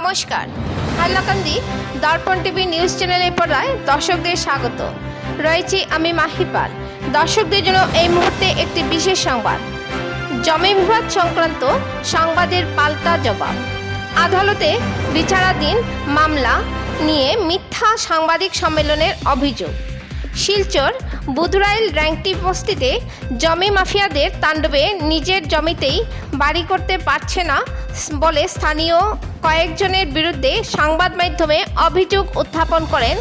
নমস্কার, হাইলাকান্দি দর্পণ TV news চ্যানেলের পর্দায় দর্শকদের স্বাগত। রয়েছি আমি মাহিপাল। দর্শকদের জন্য এই মুহূর্তে একটি বিশেষ সংবাদ, জমি বিবাদ সংক্রান্ত সংবাদের পাল্টা জবাব। আদালতে বিচারাধীন মামলা নিয়ে মিথ্যা সাংবাদিক সম্মেলনের অভিযোগ। শিলচর বুধরাইল র্যাংটি বস্তিতে জমি মাফিয়াদের তাণ্ডবে নিজের জমিতেই বাড়ি করতে পারছে না বলে স্থানীয় কয়েকজনের বিরুদ্ধে সংবাদ মাধ্যমে অভিযোগ উত্থাপন করেন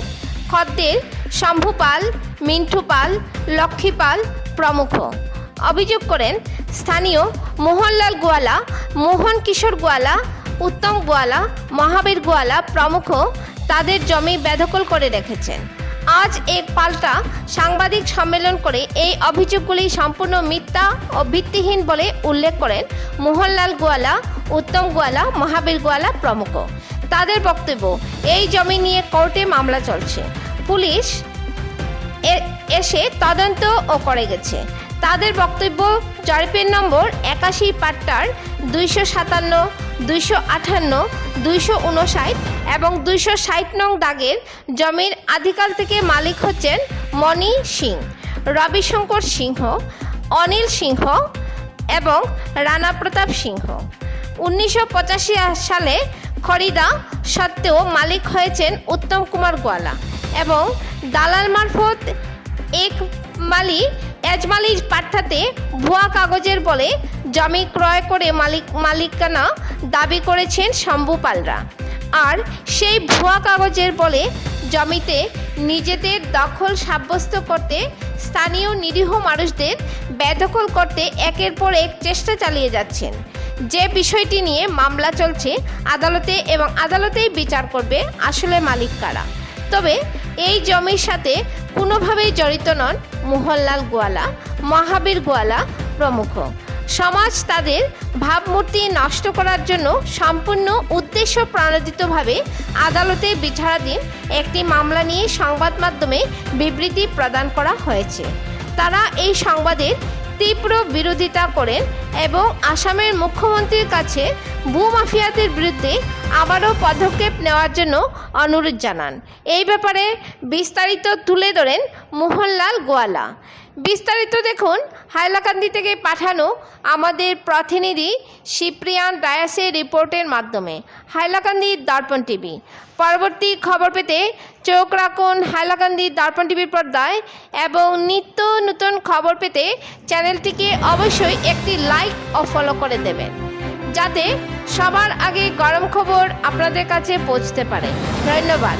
খদ্দের শম্ভু পাল, মিন্টু পাল, লক্ষ্মী পাল প্রমুখ। অভিযোগ করেন স্থানীয় মোহনলাল গোয়ালা, মোহন কিশোর গোয়ালা, উত্তম গোয়ালা, মহাবীর গোয়ালা প্রমুখ তাদের জমি বেদখল করে রেখেছেন। আজ এক পাল্টা সাংবাদিক সম্মেলন করে এই অভিযোগগুলি সম্পূর্ণ মিথ্যা ও ভিত্তিহীন বলে উল্লেখ করেন মোহনলাল গোয়ালা, উত্তম গোয়ালা, মহাবীর গোয়ালা প্রমুখ। তাদের বক্তব্য, এই জমি নিয়ে কোর্টে মামলা চলছে, পুলিশ এসে তদন্ত ও করে গেছে। তাদের বক্তব্য, জরিপের নম্বর 81 পাট্টার 257, 258, 259 এবং 260 নং দাগের জমির আদিকাল থেকে মালিক হচ্ছেন মণি সিং, রবিশঙ্কর সিংহ, অনিল সিংহ এবং রানা প্রতাপ সিংহ। 1985 সালে খরিদা সত্ত্বেও মালিক হয়েছেন উত্তম কুমার গোয়ালা এবং দালাল মারফত এক এজমালির পাট্টাতে ভুয়া কাগজের বলে জমি ক্রয় করে মালিকানা দাবি করেছেন শম্ভু পালরা। আর সেই ভুয়া কাগজের বলে জমিতে নিজেদের দখল সাব্যস্ত করতে স্থানীয় নিরীহ মানুষদের বেদখল করতে একের পর এক চেষ্টা চালিয়ে যাচ্ছেন। যে বিষয়টি নিয়ে মামলা চলছে আদালতে এবং আদালতেই বিচার করবে আসলে মালিক কারা। তবে এই জমির সাথে কোনোভাবেই জড়িত নন মোহনলাল গোয়ালা, মহাবীর গোয়ালা প্রমুখ। সমাজ তাদের ভাবমূর্তি নষ্ট করার জন্য সম্পূর্ণ উদ্দেশ্য প্রণোদিতভাবে আদালতে বিচারাধীন একটি মামলা নিয়ে সংবাদ মাধ্যমে বিবৃতি প্রদান করা হয়েছে। তারা এই সংবাদের তীব্র বিরোধিতা করেন এবং আসামের মুখ্যমন্ত্রীর কাছে ভূমাফিয়াদের বিরুদ্ধে আবারও পদক্ষেপ নেওয়ার জন্য অনুরোধ জানান। এই ব্যাপারে বিস্তারিত তুলে ধরেন মোহনলাল গোয়ালা। বিস্তারিত দেখুন হাইলাকান্দি থেকে পাঠানো আমাদের প্রতিনিধি শিপ্রিয়ান ডায়াসের রিপোর্টের মাধ্যমে। হাইলাকান্দি দর্পণ টিভি। পরবর্তী খবর পেতে চোখ রাখুন হাইলাকান্দি দর্পণ টিভির পর্দায় এবং নিত্য নতুন খবর পেতে চ্যানেলটিকে অবশ্যই একটি লাইক ও ফলো করে দেবেন, যাতে সবার আগে গরম খবর আপনাদের কাছে পৌঁছতে পারে। ধন্যবাদ।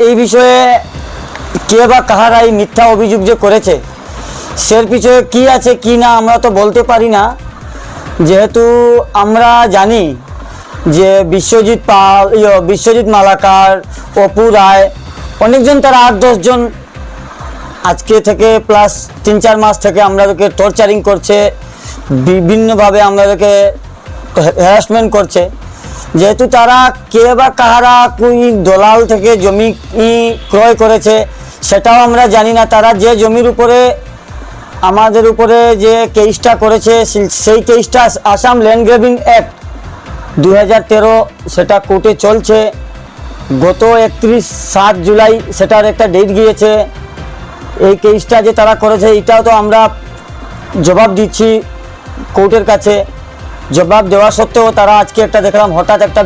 এই বিষয়ে কে বা কাহারা এই মিথ্যা অভিযোগ যে করেছে সের পিছনে কি আছে কি না আমরা তো বলতে পারি না, যেহেতু আমরা জানি যে বিশ্বজিৎ মালাকার, অপু রায়, অনেকজন তারা 8-10 জন আজকে থেকে প্লাস 3-4 মাস থেকে আমাদেরকে টর্চারিং করছে, বিভিন্নভাবে আমাদেরকে হ্যারাসমেন্ট করছে। যেহেতু তারা কে বা কাহারা কোন দলাল থেকে জমি ক্রয় করেছে সেটাও আমরা জানি না। তারা যে জমির উপরে আমাদের উপরে যে কেসটা করেছে সেই কেসটা আসাম ল্যান্ড গ্র্যাবিং অ্যাক্ট 2013 সেটা কোর্টে চলছে। গত 31 জুলাই সেটার একটা ডেট গিয়েছে। এই কেসটা যে তারা করেছে এটাও তো আমরা জবাব দিচ্ছি কোর্টের কাছে। জবাব দেওয়া সত্ত্বেও তারা আজকে একটা দেখলাম হঠাৎ একটা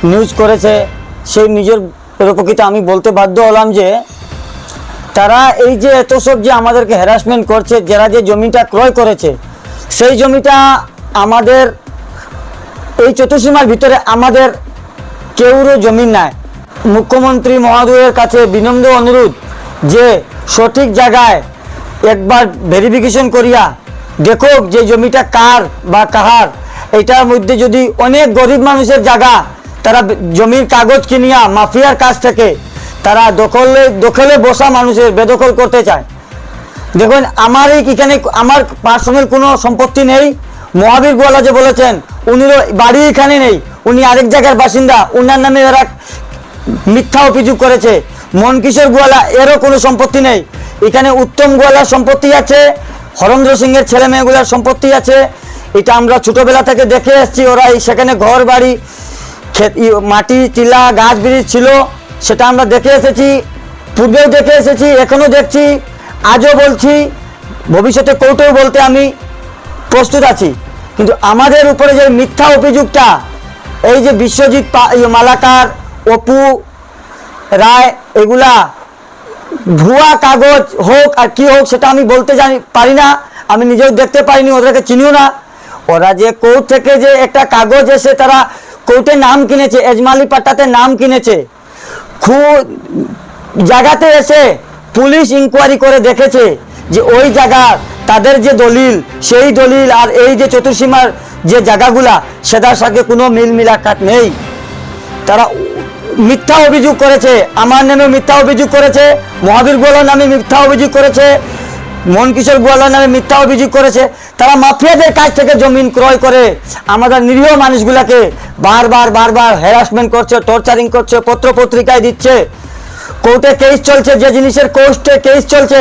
নিউজ করেছে। সেই নিউজের পরিপ্রেক্ষিতে আমি বলতে বাধ্য হলাম যে তারা এই যে এত সব যে আমাদেরকে হ্যারাসমেন্ট করছে, যারা যে জমিটা ক্রয় করেছে সেই জমিটা আমাদের এই চতুর্সীমার ভিতরে আমাদের কেউরও জমি নাই। মুখ্যমন্ত্রী মহোদয়ের কাছে বিনম্র অনুরোধ যে সঠিক জায়গায় একবার ভেরিফিকেশন করিয়া দেখো যে জমিটা কার বা কাহার। এটার মধ্যে যদি অনেক গরিব মানুষের জায়গা তারা জমির কাগজ কিনিয়া মাফিয়ার কাছ থেকে তারা দখলে বসা মানুষের বেদখল করতে চায়। দেখুন আমার এখানে আমার পার্সোনাল কোনো সম্পত্তি নেই। মহাবীর গোয়ালা যে বলেছেন উনিরও বাড়ি এখানে নেই, উনি আরেক জায়গার বাসিন্দা, উনার নামে এরা মিথ্যা অভিযোগ করেছে। মনকিশোর গোয়ালা এরও কোনো সম্পত্তি নেই। এখানে উত্তম গোয়ালার সম্পত্তি আছে, হরেন্দ্র সিংয়ের ছেলে মেয়েগুলার সম্পত্তি আছে। এটা আমরা ছোটোবেলা থেকে দেখে এসেছি। ওরা সেখানে ঘর বাড়ি মাটি টিলা গাছ ব্রিজ ছিল, সেটা আমরা দেখে এসেছি, পূর্বেও দেখে এসেছি, এখনও দেখছি, আজও বলছি, ভবিষ্যতে কোর্টেও বলতে আমি প্রস্তুত আছি। কিন্তু আমাদের উপরে যে মিথ্যা অভিযোগটা, এই যে বিশ্বজিৎ মালাকার, অপু রায়, এগুলা ভুয়া কাগজ হোক আর কি হোক সেটা আমি বলতে পারি না, আমি নিজেও দেখতে পাইনি, ওদেরকে চিনিও না। ওরা যে কোর্ট থেকে যে একটা কাগজ এসে তারা কোর্টে নাম কিনেছে, এজমালি পাট্টাতে নাম কিনেছে, জায়গাতে এসে পুলিশ ইনকোয়ারি করে দেখেছে যে ওই জায়গা তাদের যে দলিল, সেই দলিল আর এই যে চতুর্সীমার যে জায়গাগুলা, সেটার সাথে কোনো মিল মিলাকাত নেই। তারা মিথ্যা অভিযোগ করেছে, আমার নামে মিথ্যা অভিযোগ করেছে, মহাবীর গোয়ালার নামে মিথ্যা অভিযোগ করেছে, মনকিশোর গোয়ালার নামে মিথ্যা অভিযোগ করেছে। তারা মাফিয়াদের কাছ থেকে জমিন ক্রয় করে আমাদের নিরীহ মানুষগুলাকে বারবার হ্যারাসমেন্ট করছে, টর্চারিং করছে, পত্রিকায় দিচ্ছে। কোর্টে কেস চলছে, যে জিনিসের কোর্টে কেস চলছে,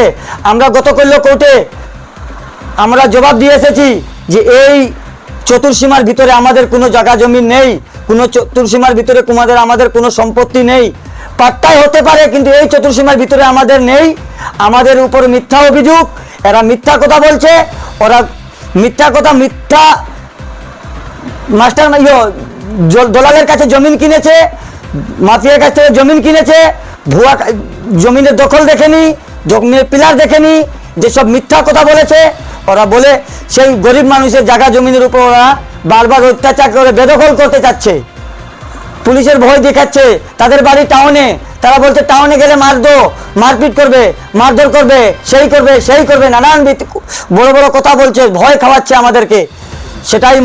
আমরা গতকাল কোর্টে আমরা জবাব দিয়ে এসেছি যে এই চতুর্সীমার ভিতরে আমাদের কোনো জায়গা জমি নেই, কোনো চতুর্সীমার ভিতরে আমাদের কোনো সম্পত্তি নেই। পাট্টায় হতে পারে কিন্তু এই চতুর্সীমার ভিতরে আমাদের নেই। আমাদের উপর মিথ্যা অভিযোগ, এরা মিথ্যা কথা বলছে, ওরা মিথ্যা মাস্টার দলালের কাছে জমিন কিনেছে, মাফিয়ার কাছ থেকে জমিন কিনেছে, ভুয়া জমিনের দখল দেখেনি, জমিনের পিলার দেখেনি, যেসব মিথ্যা কথা বলেছে। ওরা বলে সেই গরিব মানুষের জায়গা জমিনের উপর ওরা বারবার অত্যাচার করে বেদখল করতে চাচ্ছে, পুলিশের ভয় দেখাচ্ছে। তাদের বাড়ি টাউনে, তারা বলছে টাউনে গেলে মারপিট করবে, মারধর করবে, সেই করবে, নানান বড় কথা বলছে, ভয় খাওয়াচ্ছে আমাদেরকে। সেটাই